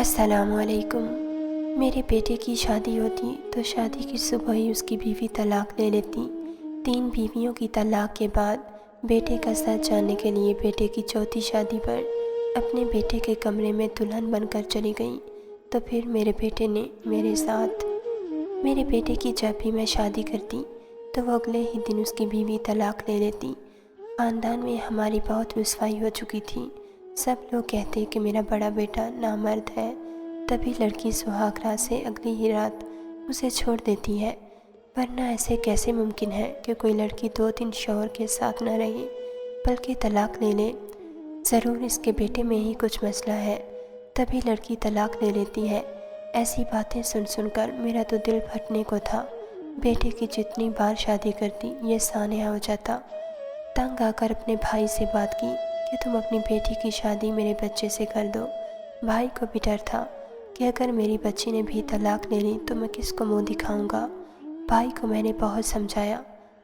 السلام علیکم۔ میرے بیٹے کی شادی ہوتی تو شادی کی صبح ہی اس کی بیوی طلاق لے لیتی۔ 3 بیویوں کی طلاق کے بعد بیٹے کا سچ جاننے کے لیے بیٹے کی چوتھی شادی پر اپنے بیٹے کے کمرے میں دلہن بن کر چلی گئی تو پھر میرے بیٹے نے میرے بیٹے کی جب بھی میں شادی کرتی تو وہ اگلے ہی دن اس کی بیوی طلاق لے لیتی۔ خاندان میں ہماری بہت رسوائی ہو چکی تھی۔ سب لوگ کہتے کہ میرا بڑا بیٹا نامرد ہے، تبھی لڑکی سہاگ رات سے اگلی ہی رات اسے چھوڑ دیتی ہے، ورنہ ایسے کیسے ممکن ہے کہ کوئی لڑکی 2-3 شوہر کے ساتھ نہ رہے بلکہ طلاق لے لے۔ ضرور اس کے بیٹے میں ہی کچھ مسئلہ ہے، تبھی لڑکی طلاق لے لیتی ہے۔ ایسی باتیں سن کر میرا تو دل پھٹنے کو تھا۔ بیٹے کی جتنی بار شادی کرتی یہ سانحہ ہو جاتا۔ تنگ آ کر اپنے بھائی سے بات کی کہ تم اپنی بیٹی کی شادی میرے بچے سے کر دو۔ بھائی کو بھی ڈر تھا کہ اگر میری بچی نے بھی طلاق لے لی تو میں کس کو منہ دکھاؤں گا۔ بھائی کو میں نے بہت سمجھایا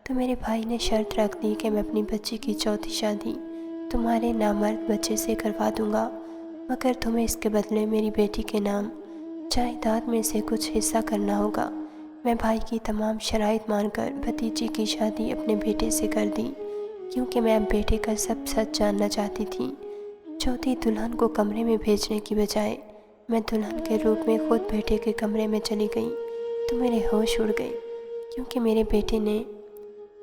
تو میرے بھائی نے شرط رکھ دی کہ میں اپنی بچی کی چوتھی شادی تمہارے نامرد بچے سے کروا دوں گا، مگر تمہیں اس کے بدلے میری بیٹی کے نام جائیداد میں سے کچھ حصہ کرنا ہوگا۔ میں بھائی کی تمام شرائط مان کر بھتیجی کی شادی اپنے بیٹے سے کر دی، کیونکہ میں اب بیٹے کا سب سچ جاننا چاہتی تھی۔ چوتھی دلہن کو کمرے میں بھیجنے کی بجائے میں دلہن کے روپ میں خود بیٹے کے کمرے میں چلی گئی تو میرے ہوش اڑ گئے، کیونکہ میرے بیٹے نے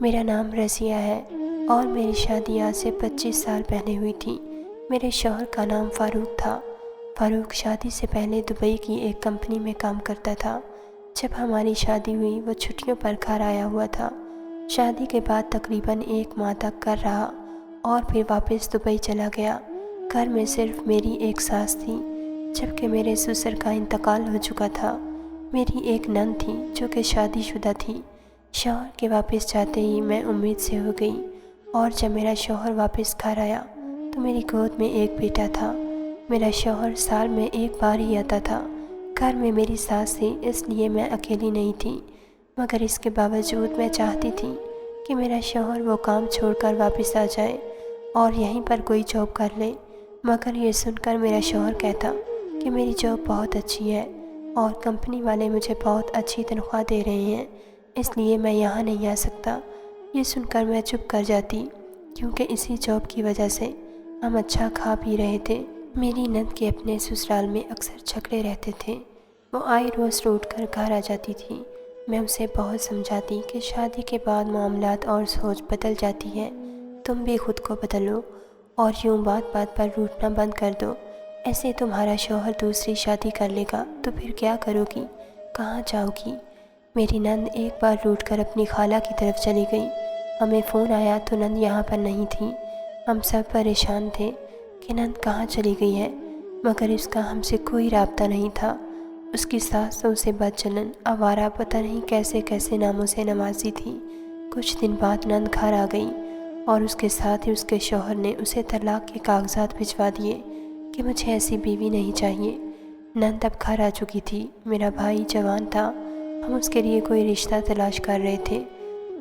میرا نام رضیہ ہے اور میری شادی آج سے 25 سال پہلے ہوئی تھی۔ میرے شوہر کا نام فاروق تھا۔ فاروق شادی سے پہلے دبئی کی ایک کمپنی میں کام کرتا تھا۔ جب ہماری شادی ہوئی وہ چھٹیوں پر گھر آیا ہوا تھا۔ شادی کے بعد تقریباً 1 ماہ تک گھر رہا اور پھر واپس دبئی چلا گیا۔ گھر میں صرف میری ایک ساس تھی، جبکہ میرے سسر کا انتقال ہو چکا تھا۔ میری ایک نند تھی جو کہ شادی شدہ تھی۔ شوہر کے واپس جاتے ہی میں امید سے ہو گئی، اور جب میرا شوہر واپس گھر آیا تو میری گود میں ایک بیٹا تھا۔ میرا شوہر سال میں 1 بار ہی آتا تھا۔ گھر میں میری ساس تھی، اس لیے میں اکیلی نہیں تھی، مگر اس کے باوجود میں چاہتی تھی کہ میرا شوہر وہ کام چھوڑ کر واپس آ جائے اور یہیں پر کوئی جاب کر لے، مگر یہ سن کر میرا شوہر کہتا کہ میری جاب بہت اچھی ہے اور کمپنی والے مجھے بہت اچھی تنخواہ دے رہے ہیں، اس لیے میں یہاں نہیں آ سکتا۔ یہ سن کر میں چپ کر جاتی، کیونکہ اسی جاب کی وجہ سے ہم اچھا کھا پی رہے تھے۔ میری نند کے اپنے سسرال میں اکثر جھگڑے رہتے تھے۔ وہ آئے روز روٹ کر گھر آ جاتی تھی۔ میں اسے بہت سمجھاتی کہ شادی کے بعد معاملات اور سوچ بدل جاتی ہے، تم بھی خود کو بدلو اور یوں بات بات پر روٹنا بند کر دو۔ ایسے تمہارا شوہر دوسری شادی کر لے گا تو پھر کیا کرو گی، کہاں جاؤ گی؟ میری نند ایک بار روٹ کر اپنی خالہ کی طرف چلی گئی۔ ہمیں فون آیا تو نند یہاں پر نہیں تھی۔ ہم سب پریشان تھے کہ نند کہاں چلی گئی ہے، مگر اس کا ہم سے کوئی رابطہ نہیں تھا۔ اس کی ساس تو اسے بدچلن، آوارہ، پتہ نہیں کیسے کیسے ناموں سے نوازی تھی۔ کچھ دن بعد نند گھر آ گئی اور اس کے ساتھ ہی اس کے شوہر نے اسے طلاق کے کاغذات بھجوا دیے کہ مجھے ایسی بیوی نہیں چاہیے۔ نند اب گھر آ چکی تھی۔ میرا بھائی جوان تھا، ہم اس کے لیے کوئی رشتہ تلاش کر رہے تھے۔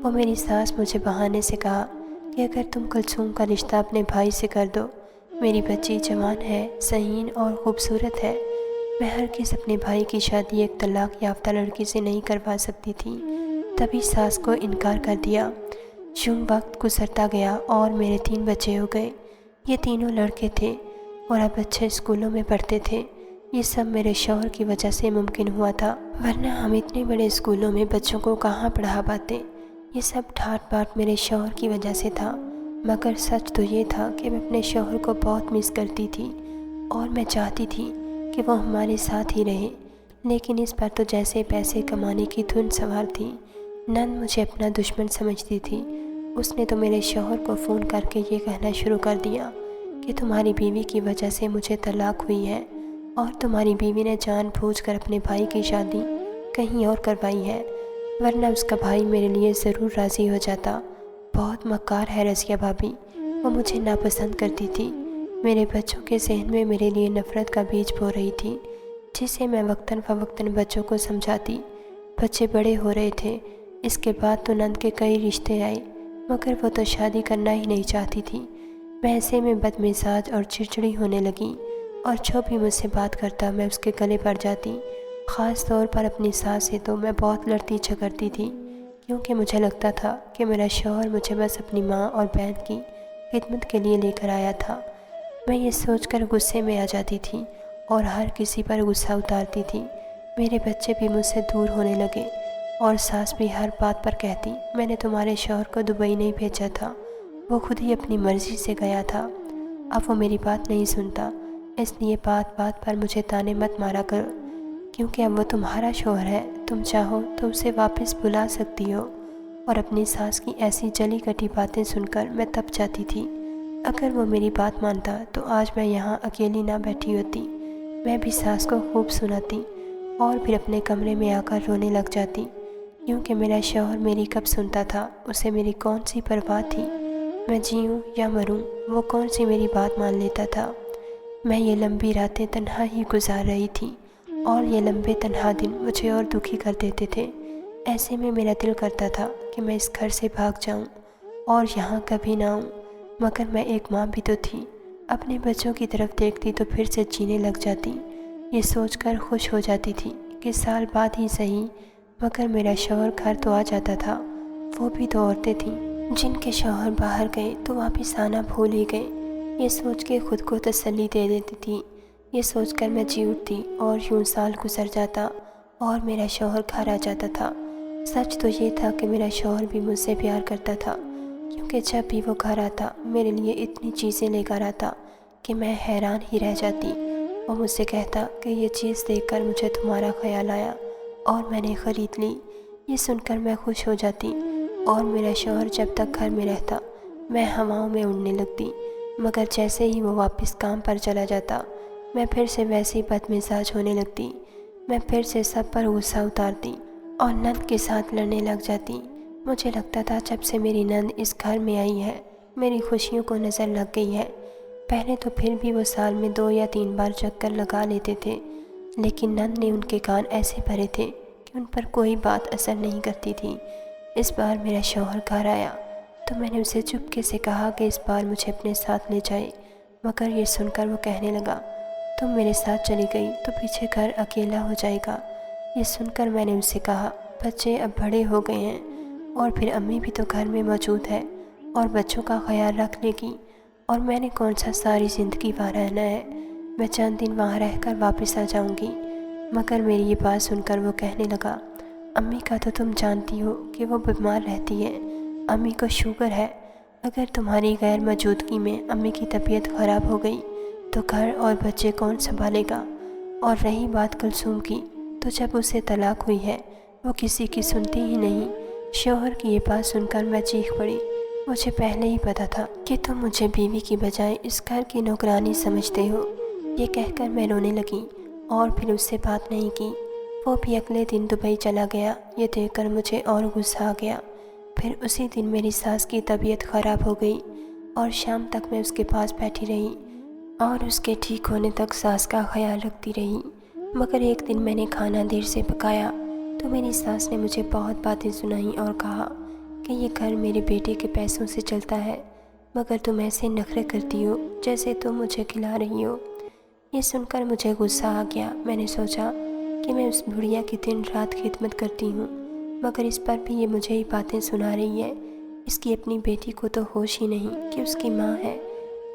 وہ میری ساس مجھے بہانے سے کہا کہ اگر تم کلثوم کا رشتہ اپنے بھائی سے کر دو، میری بچی جوان ہے، صحیح اور خوبصورت ہے، میں ہرگز اپنے بھائی کی شادی ایک طلاق یافتہ لڑکی سے نہیں کروا سکتی تھی۔ تبھی ساس کو انکار کر دیا۔ یوں وقت گزرتا گیا اور میرے 3 بچے ہو گئے۔ یہ تینوں لڑکے تھے اور اب اچھے اسکولوں میں پڑھتے تھے۔ یہ سب میرے شوہر کی وجہ سے ممکن ہوا تھا، ورنہ ہم اتنے بڑے اسکولوں میں بچوں کو کہاں پڑھا پاتے۔ یہ سب ٹھاٹ باٹ میرے شوہر کی وجہ سے تھا، مگر سچ تو یہ تھا کہ میں اپنے شوہر کو بہت مس کرتی تھی اور میں چاہتی تھی کہ وہ ہمارے ساتھ ہی رہے، لیکن اس پر تو جیسے پیسے کمانے کی دھن سوار تھی۔ نند مجھے اپنا دشمن سمجھتی تھی۔ اس نے تو میرے شوہر کو فون کر کے یہ کہنا شروع کر دیا کہ تمہاری بیوی کی وجہ سے مجھے طلاق ہوئی ہے اور تمہاری بیوی نے جان بوجھ کر اپنے بھائی کی شادی کہیں اور کروائی ہے، ورنہ اس کا بھائی میرے لیے ضرور راضی ہو جاتا۔ بہت مکار ہے رضیہ بھابی، وہ مجھے ناپسند کرتی تھی۔ میرے بچوں کے ذہن میں میرے لیے نفرت کا بیج بو رہی تھی، جسے میں وقتاً فوقتاً بچوں کو سمجھاتی۔ بچے بڑے ہو رہے تھے۔ اس کے بعد تو نند کے کئی رشتے آئے، مگر وہ تو شادی کرنا ہی نہیں چاہتی تھی۔ میں ایسے میں بدمزاج اور چڑچڑی ہونے لگی اور جو بھی مجھ سے بات کرتا میں اس کے گلے پڑ جاتی۔ خاص طور پر اپنی ساس سے تو میں بہت لڑتی جھگڑتی تھی، کیونکہ مجھے لگتا تھا کہ میرا شوہر مجھے بس اپنی ماں اور بہن کی خدمت کے لیے لے کر آیا تھا۔ میں یہ سوچ کر غصے میں آ جاتی تھی اور ہر کسی پر غصہ اتارتی تھی۔ میرے بچے بھی مجھ سے دور ہونے لگے اور ساس بھی ہر بات پر کہتی میں نے تمہارے شوہر کو دبئی نہیں بھیجا تھا، وہ خود ہی اپنی مرضی سے گیا تھا۔ اب وہ میری بات نہیں سنتا، اس لیے بات بات پر مجھے تانے مت مارا کرو، کیونکہ اب وہ تمہارا شوہر ہے، تم چاہو تو اسے واپس بلا سکتی ہو۔ اور اپنی ساس کی ایسی جلی کٹی باتیں سن کر میں تپ جاتی تھی۔ اگر وہ میری بات مانتا تو آج میں یہاں اکیلی نہ بیٹھی ہوتی۔ میں بھی ساس کو خوب سناتی اور پھر اپنے کمرے میں آ کر رونے لگ جاتی، کیونکہ میرا شوہر میری کب سنتا تھا، اسے میری کون سی پرواہ تھی۔ میں جیوں یا مروں، وہ کون سی میری بات مان لیتا تھا۔ میں یہ لمبی راتیں تنہا ہی گزار رہی تھی اور یہ لمبے تنہا دن مجھے اور دکھی کر دیتے تھے۔ ایسے میں میرا دل کرتا تھا کہ میں اس گھر سے بھاگ جاؤں اور یہاں کبھی نہ آؤں، مگر میں ایک ماں بھی تو تھی۔ اپنے بچوں کی طرف دیکھتی تو پھر سے جینے لگ جاتی۔ یہ سوچ کر خوش ہو جاتی تھی کہ سال بعد ہی صحیح مگر میرا شوہر گھر تو آ جاتا تھا۔ وہ بھی تو عورتیں تھیں جن کے شوہر باہر گئے تو واپس آنا بھول ہی گئے۔ یہ سوچ کے خود کو تسلی دے دیتی تھی۔ یہ سوچ کر میں جی اٹھتی اور یوں سال گزر جاتا اور میرا شوہر گھر آ جاتا تھا۔ سچ تو یہ تھا کہ میرا شوہر بھی مجھ سے پیار کرتا تھا، کیونکہ جب بھی وہ گھر آتا میرے لیے اتنی چیزیں لے کر آتا کہ میں حیران ہی رہ جاتی۔ وہ مجھ سے کہتا کہ یہ چیز دیکھ کر مجھے تمہارا خیال آیا اور میں نے خرید لی۔ یہ سن کر میں خوش ہو جاتی اور میرا شوہر جب تک گھر میں رہتا میں ہواؤں میں اڑنے لگتی، مگر جیسے ہی وہ واپس کام پر چلا جاتا میں پھر سے ویسی بد مزاج ہونے لگتی۔ میں پھر سے سب پر غصہ اتارتی اور نند کے ساتھ لڑنے لگ جاتی۔ مجھے لگتا تھا جب سے میری نند اس گھر میں آئی ہے میری خوشیوں کو نظر لگ گئی ہے۔ پہلے تو پھر بھی وہ سال میں 2 یا 3 بار چکر لگا لیتے تھے، لیکن نند نے ان کے کان ایسے بھرے تھے کہ ان پر کوئی بات اثر نہیں کرتی تھی۔ اس بار میرا شوہر گھر آیا تو میں نے اسے چپکے سے کہا کہ اس بار مجھے اپنے ساتھ لے جائے، مگر یہ سن کر وہ کہنے لگا تم میرے ساتھ چلی گئی تو پیچھے گھر اکیلا ہو جائے گا۔ یہ سن کر میں نے اس سے کہا بچے اب بڑے ہو گئے ہیں اور پھر امی بھی تو گھر میں موجود ہے اور بچوں کا خیال رکھ لے گی، اور میں نے کون سا ساری زندگی وہاں رہنا ہے، میں چند دن وہاں رہ کر واپس آ جاؤں گی۔ مگر میری یہ بات سن کر وہ کہنے لگا امی کا تو تم جانتی ہو کہ وہ بیمار رہتی ہے، امی کو شوگر ہے، اگر تمہاری غیر موجودگی میں امی کی طبیعت خراب ہو گئی تو گھر اور بچے کون سنبھالے گا۔ اور رہی بات کلثوم کی تو جب اسے طلاق ہوئی ہے وہ کسی کی سنتی ہی نہیں۔ شوہر کی یہ بات سن کر میں چیخ پڑی، مجھے پہلے ہی پتا تھا کہ تم مجھے بیوی کی بجائے اس گھر کی نوکرانی سمجھتے ہو۔ یہ کہہ کر میں رونے لگی اور پھر اس سے بات نہیں کی۔ وہ بھی اگلے دن دبئی چلا گیا۔ یہ دیکھ کر مجھے اور غصہ آ گیا۔ پھر اسی دن میری ساس کی طبیعت خراب ہو گئی اور شام تک میں اس کے پاس بیٹھی رہی اور اس کے ٹھیک ہونے تک ساس کا خیال رکھتی رہی۔ مگر ایک دن میں نے کھانا دیر سے پکایا تو میری ساس نے مجھے بہت باتیں سنائیں اور کہا کہ یہ گھر میرے بیٹے کے پیسوں سے چلتا ہے، مگر تم ایسے نخرے کرتی ہو جیسے تم مجھے کھلا رہی ہو۔ یہ سن کر مجھے غصہ آ گیا۔ میں نے سوچا کہ میں اس بڑھیا کی دن رات خدمت کرتی ہوں، مگر اس پر بھی یہ مجھے ہی باتیں سنا رہی ہے۔ اس کی اپنی بیٹی کو تو ہوش ہی نہیں کہ اس کی ماں ہے۔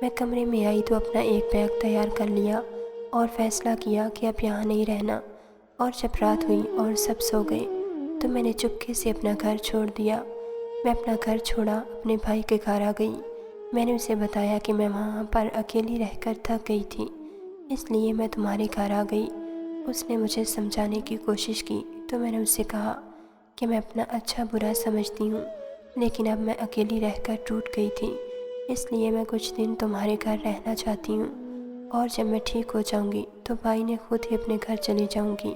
میں کمرے میں آئی تو اپنا ایک بیگ تیار کر لیا اور فیصلہ کیا کہ اب یہاں نہیں رہنا، اور جب رات ہوئی اور سب سو گئے تو میں نے چپکے سے اپنا گھر چھوڑ دیا۔ میں اپنا گھر چھوڑا اپنے بھائی کے گھر آ گئی۔ میں نے اسے بتایا کہ میں وہاں پر اکیلی رہ کر تھک گئی تھی، اس لیے میں تمہارے گھر آ گئی۔ اس نے مجھے سمجھانے کی کوشش کی تو میں نے اس سے کہا کہ میں اپنا اچھا برا سمجھتی ہوں، لیکن اب میں اکیلی رہ کر ٹوٹ گئی تھی، اس لیے میں کچھ دن تمہارے گھر رہنا چاہتی ہوں، اور جب میں ٹھیک ہو جاؤں گی تو بھائی نے خود ہی اپنے گھر چلی جاؤں گی۔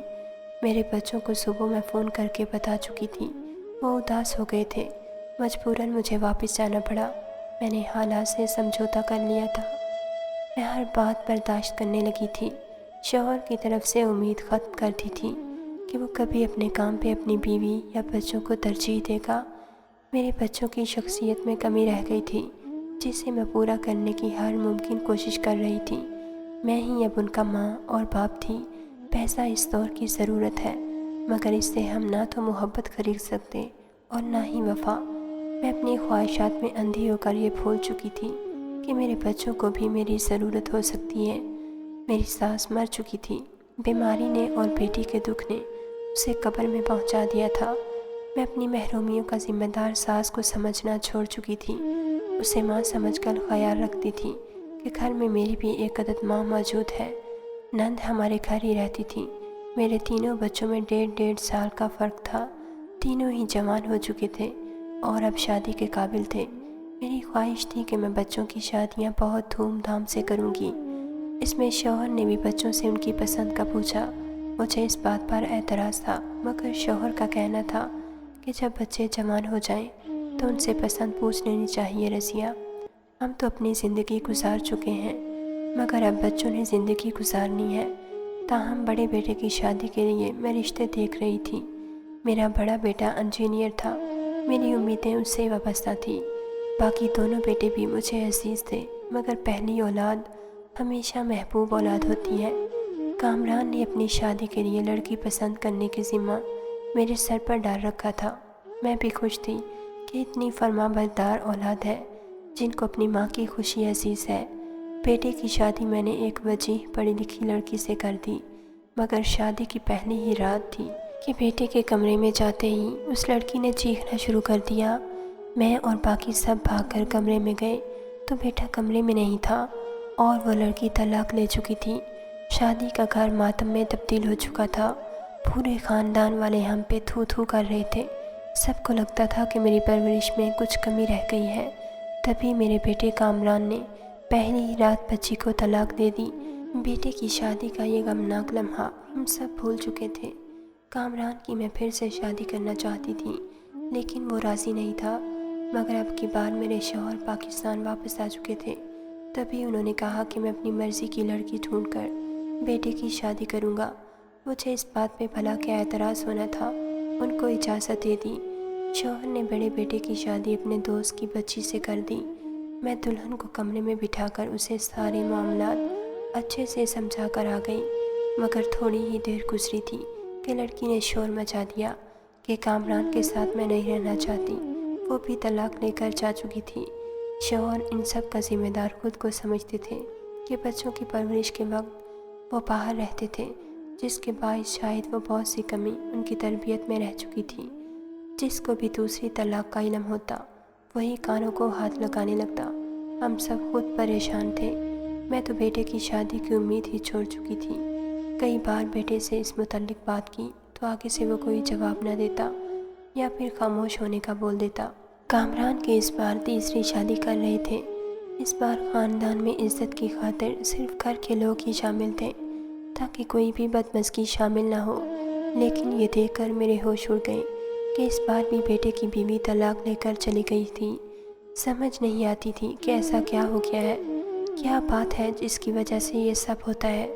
میرے بچوں کو صبح میں فون کر کے بتا چکی تھی، وہ اداس ہو گئے تھے۔ مجبوراً مجھے واپس جانا پڑا۔ میں نے حالات سے سمجھوتہ کر لیا تھا۔ میں ہر بات برداشت کرنے لگی تھی۔ شوہر کی طرف سے امید ختم کر دی تھی کہ وہ کبھی اپنے کام پہ اپنی بیوی یا بچوں کو ترجیح دے گا۔ میرے بچوں کی شخصیت میں کمی رہ گئی تھی جسے میں پورا کرنے کی ہر ممکن کوشش کر رہی تھی، میں ہی اب ان کا ماں اور باپ تھی۔ پیسہ اس دور کی ضرورت ہے، مگر اس سے ہم نہ تو محبت خرید سکتے اور نہ ہی وفا۔ میں اپنی خواہشات میں اندھی ہو کر یہ بھول چکی تھی کہ میرے بچوں کو بھی میری ضرورت ہو سکتی ہے۔ میری ساس مر چکی تھی، بیماری نے اور بیٹی کے دکھ نے اسے قبر میں پہنچا دیا تھا۔ میں اپنی محرومیوں کا ذمہ دار ساس کو سمجھنا چھوڑ چکی تھی۔ اسے ماں سمجھ کر خیال رکھتی تھی کہ گھر میں میری بھی ایک عدد ماں موجود ہے۔ نند ہمارے گھر ہی رہتی تھی۔ میرے تینوں بچوں میں 1.5 سال کا فرق تھا۔ تینوں ہی جوان ہو چکے تھے اور اب شادی کے قابل تھے۔ میری خواہش تھی کہ میں بچوں کی شادیاں بہت دھوم دھام سے کروں گی۔ اس میں شوہر نے بھی بچوں سے ان کی پسند کا پوچھا۔ مجھے اس بات پر اعتراض تھا، مگر شوہر کا کہنا تھا کہ جب بچے جوان ہو جائیں تو ان سے پسند پوچھ لینی چاہیے۔ رضیہ، ہم تو اپنی زندگی گزار چکے ہیں، مگر اب بچوں نے زندگی گزارنی ہے۔ تاہم بڑے بیٹے کی شادی کے لیے میں رشتے دیکھ رہی تھی۔ میرا بڑا بیٹا انجینئر تھا، میری امیدیں اس سے وابستہ تھیں۔ باقی دونوں بیٹے بھی مجھے عزیز تھے، مگر پہلی اولاد ہمیشہ محبوب اولاد ہوتی ہے۔ کامران نے اپنی شادی کے لیے لڑکی پسند کرنے کی ذمہ میرے سر پر ڈال رکھا تھا۔ میں بھی خوش تھی کہ اتنی فرما بردار اولاد ہے جن کو اپنی ماں کی خوشی عزیز ہے۔ بیٹے کی شادی میں نے ایک وجیح پڑھی لکھی لڑکی سے کر دی، مگر شادی کی پہلی ہی رات تھی کہ بیٹے کے کمرے میں جاتے ہی اس لڑکی نے چیخنا شروع کر دیا۔ میں اور باقی سب بھاگ کر کمرے میں گئے تو بیٹا کمرے میں نہیں تھا اور وہ لڑکی طلاق لے چکی تھی۔ شادی کا گھر ماتم میں تبدیل ہو چکا تھا۔ پورے خاندان والے ہم پہ تھو تھو کر رہے تھے۔ سب کو لگتا تھا کہ میری پرورش میں کچھ کمی رہ گئی ہے۔ تبھی میرے بیٹے کامران نے پہلی ہی رات بچی کو طلاق دے دی۔ بیٹے کی شادی کا یہ غمناک لمحہ ہم سب بھول چکے تھے۔ کامران کی میں پھر سے شادی کرنا چاہتی تھی، لیکن وہ راضی نہیں تھا۔ مگر اب کی بار میرے شوہر پاکستان واپس آ چکے تھے۔ تبھی انہوں نے کہا کہ میں اپنی مرضی کی لڑکی ڈھونڈ کر بیٹے کی شادی کروں گا۔ مجھے اس بات پہ بھلا کیا اعتراض ہونا تھا، ان کو اجازت دے دی۔ شوہر نے بڑے بیٹے کی شادی اپنے دوست کی بچی سے کر دی۔ میں دلہن کو کمرے میں بٹھا کر اسے سارے معاملات اچھے سے سمجھا کر آ گئی، مگر تھوڑی ہی دیر گزری تھی کہ لڑکی نے شور مچا دیا کہ کامران کے ساتھ میں نہیں رہنا چاہتی، وہ بھی طلاق لے کر جا چکی تھی۔ شوہر ان سب کا ذمہ دار خود کو سمجھتے تھے کہ بچوں کی پرورش کے وقت وہ باہر رہتے تھے، جس کے باعث شاید وہ بہت سی کمی ان کی تربیت میں رہ چکی تھی۔ جس کو بھی دوسری طلاق کا علم ہوتا وہی کانوں کو ہاتھ لگانے لگتا۔ ہم سب خود پریشان تھے۔ میں تو بیٹے کی شادی کی امید ہی چھوڑ چکی تھی۔ کئی بار بیٹے سے اس متعلق بات کی تو آگے سے وہ کوئی جواب نہ دیتا یا پھر خاموش ہونے کا بول دیتا۔ کامران کے اس بار تیسری شادی کر رہے تھے۔ اس بار خاندان میں عزت کی خاطر صرف گھر کے لوگ ہی شامل تھے تاکہ کوئی بھی بدمزگی شامل نہ ہو۔ لیکن یہ دیکھ کر میرے ہوش اڑ گئے کہ اس بار بھی بیٹے کی بیوی طلاق لے کر چلی گئی تھی۔ سمجھ نہیں آتی تھی کہ ایسا کیا ہو گیا ہے، کیا بات ہے جس کی وجہ سے یہ سب ہوتا ہے۔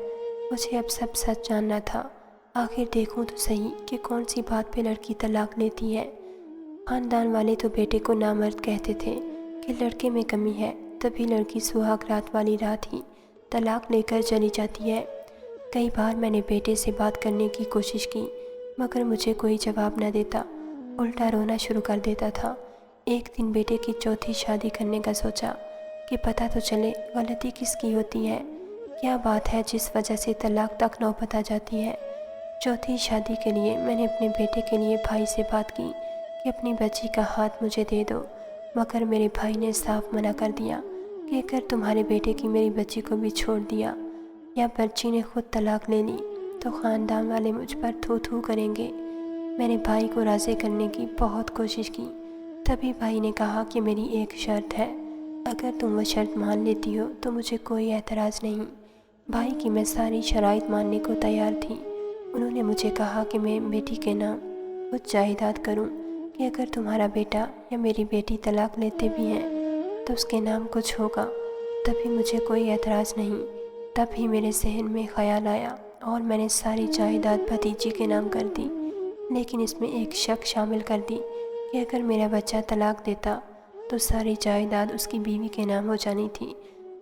مجھے اب سب سچ جاننا تھا۔ آخر دیکھوں تو صحیح کہ کون سی بات پہ لڑکی طلاق لیتی ہے۔ خاندان والے تو بیٹے کو نامرد کہتے تھے کہ لڑکے میں کمی ہے، تبھی لڑکی سہاگ رات والی رات ہی طلاق لے کر چلی جاتی ہے۔ کئی بار میں نے بیٹے سے بات کرنے کی کوشش کی، مگر مجھے کوئی جواب نہ دیتا، الٹا رونا شروع کر دیتا تھا۔ ایک دن بیٹے کی چوتھی شادی کرنے کا سوچا کہ پتہ تو چلے غلطی کس کی ہوتی ہے، کیا بات ہے جس وجہ سے طلاق تک نوبت آ جاتی ہے۔ چوتھی شادی کے لیے میں نے اپنے بیٹے کے لیے بھائی سے بات کی کہ اپنی بچی کا ہاتھ مجھے دے دو، مگر میرے بھائی نے صاف منع کر دیا کہ اگر تمہارے بیٹے کی میری بچی کو بھی چھوڑ دیا یا بچی نے خود طلاق لے لی تو خاندان والے مجھ پر تھو تھو کریں گے۔ میں نے بھائی کو راضی کرنے کی بہت کوشش کی۔ تبھی بھائی نے کہا کہ میری ایک شرط ہے، اگر تم وہ شرط مان لیتی ہو تو مجھے کوئی اعتراض نہیں۔ بھائی کی میں ساری شرائط ماننے کو تیار تھی۔ انہوں نے مجھے کہا کہ میں بیٹی کے نام کچھ جائیداد کروں کہ اگر تمہارا بیٹا یا میری بیٹی طلاق لیتے بھی ہیں تو اس کے نام کچھ ہوگا۔ تبھی مجھے کوئی اعتراض نہیں۔ تب ہی میرے ذہن میں خیال آیا اور میں نے ساری جائیداد بھتیجی کے نام کر دی، لیکن اس میں ایک شرط شامل کر دی کہ اگر میرا بچہ طلاق دیتا تو ساری جائیداد اس کی بیوی کے نام ہو جانی تھی،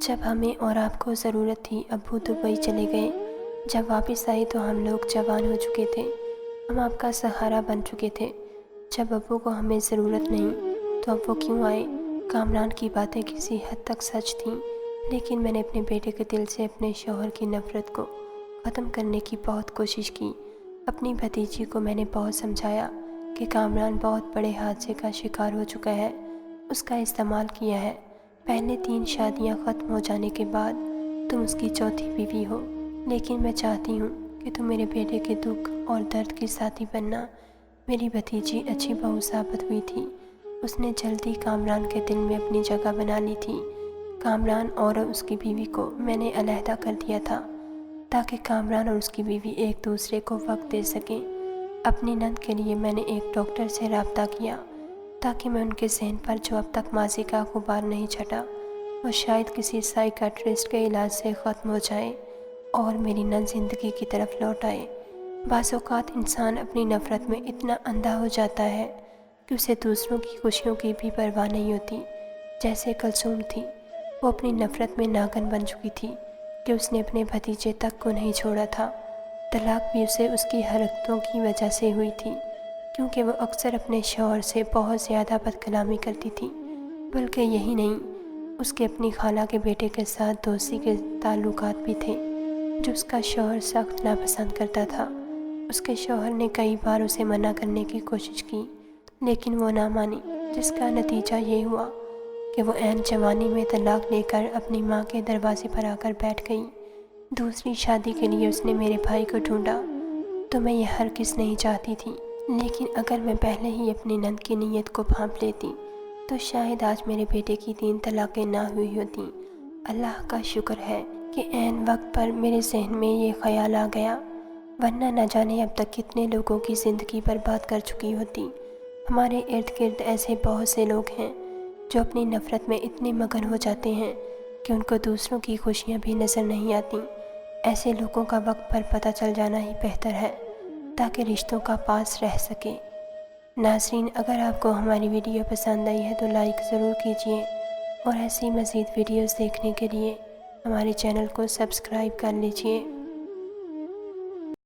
جب ہمیں اور آپ کو ضرورت تھی ابو دبئی چلے گئے، جب واپس آئے تو ہم لوگ جوان ہو چکے تھے، ہم آپ کا سہارا بن چکے تھے۔ جب ابو کو ہمیں ضرورت نہیں تو اب وہ کیوں آئے؟ کامران کی باتیں کسی حد تک سچ تھیں، لیکن میں نے اپنے بیٹے کے دل سے اپنے شوہر کی نفرت کو ختم کرنے کی بہت کوشش کی۔ اپنی بھتیجی کو میں نے بہت سمجھایا کہ کامران بہت بڑے حادثے کا شکار ہو چکا ہے، اس کا استعمال کیا ہے۔ پہلے 3 شادیاں ختم ہو جانے کے بعد تم اس کی چوتھی بیوی ہو، لیکن میں چاہتی ہوں کہ تم میرے بیٹے کے دکھ اور درد کی ساتھی بننا۔ میری بھتیجی اچھی بہو ثابت ہوئی تھی، اس نے جلدی کامران کے دل میں اپنی جگہ بنا لی تھی۔ کامران اور اس کی بیوی کو میں نے علیحدہ کر دیا تھا تاکہ کامران اور اس کی بیوی ایک دوسرے کو وقت دے سکیں۔ اپنی نند کے لیے میں نے ایک ڈاکٹر سے رابطہ کیا تاکہ میں ان کے ذہن پر جو اب تک ماضی کا غبار نہیں چھٹا وہ شاید کسی سائیکیٹرسٹ کے علاج سے ختم ہو جائے اور میری نند زندگی کی طرف لوٹ آئے۔ بعض اوقات انسان اپنی نفرت میں اتنا اندھا ہو جاتا ہے کہ اسے دوسروں کی خوشیوں کی بھی پرواہ نہیں ہوتی۔ جیسے کلثوم تھی، وہ اپنی نفرت میں ناگن بن چکی تھی کہ اس نے اپنے بھتیجے تک کو نہیں چھوڑا تھا۔ طلاق بھی اسے اس کی حرکتوں کی وجہ سے ہوئی تھی، کیونکہ وہ اکثر اپنے شوہر سے بہت زیادہ بد کلامی کرتی تھی۔ بلکہ یہی نہیں، اس کے اپنی خالہ کے بیٹے کے ساتھ دوستی کے تعلقات بھی تھے جو اس کا شوہر سخت ناپسند کرتا تھا۔ اس کے شوہر نے کئی بار اسے منع کرنے کی کوشش کی، لیکن وہ نہ مانی، جس کا نتیجہ یہ ہوا کہ وہ عین جوانی میں طلاق لے کر اپنی ماں کے دروازے پر آ کر بیٹھ گئی۔ دوسری شادی کے لیے اس نے میرے بھائی کو ڈھونڈا تو میں یہ ہرگز نہیں چاہتی تھی، لیکن اگر میں پہلے ہی اپنی نند کی نیت کو بھانپ لیتی تو شاید آج میرے بیٹے کی 3 طلاقیں نہ ہوئی ہوتیں۔ اللہ کا شکر ہے کہ عین وقت پر میرے ذہن میں یہ خیال آ گیا، ورنہ نہ جانے اب تک کتنے لوگوں کی زندگی برباد کر چکی ہوتی۔ ہمارے ارد گرد ایسے بہت سے لوگ ہیں جو اپنی نفرت میں اتنے مگن ہو جاتے ہیں کہ ان کو دوسروں کی خوشیاں بھی نظر نہیں آتیں۔ ایسے لوگوں کا وقت پر پتہ چل جانا ہی بہتر ہے تاکہ رشتوں کا پاس رہ سکے۔ ناظرین، اگر آپ کو ہماری ویڈیو پسند آئی ہے تو لائک ضرور کیجیے، اور ایسی مزید ویڈیوز دیکھنے کے لیے ہمارے چینل کو سبسکرائب کر لیجیے۔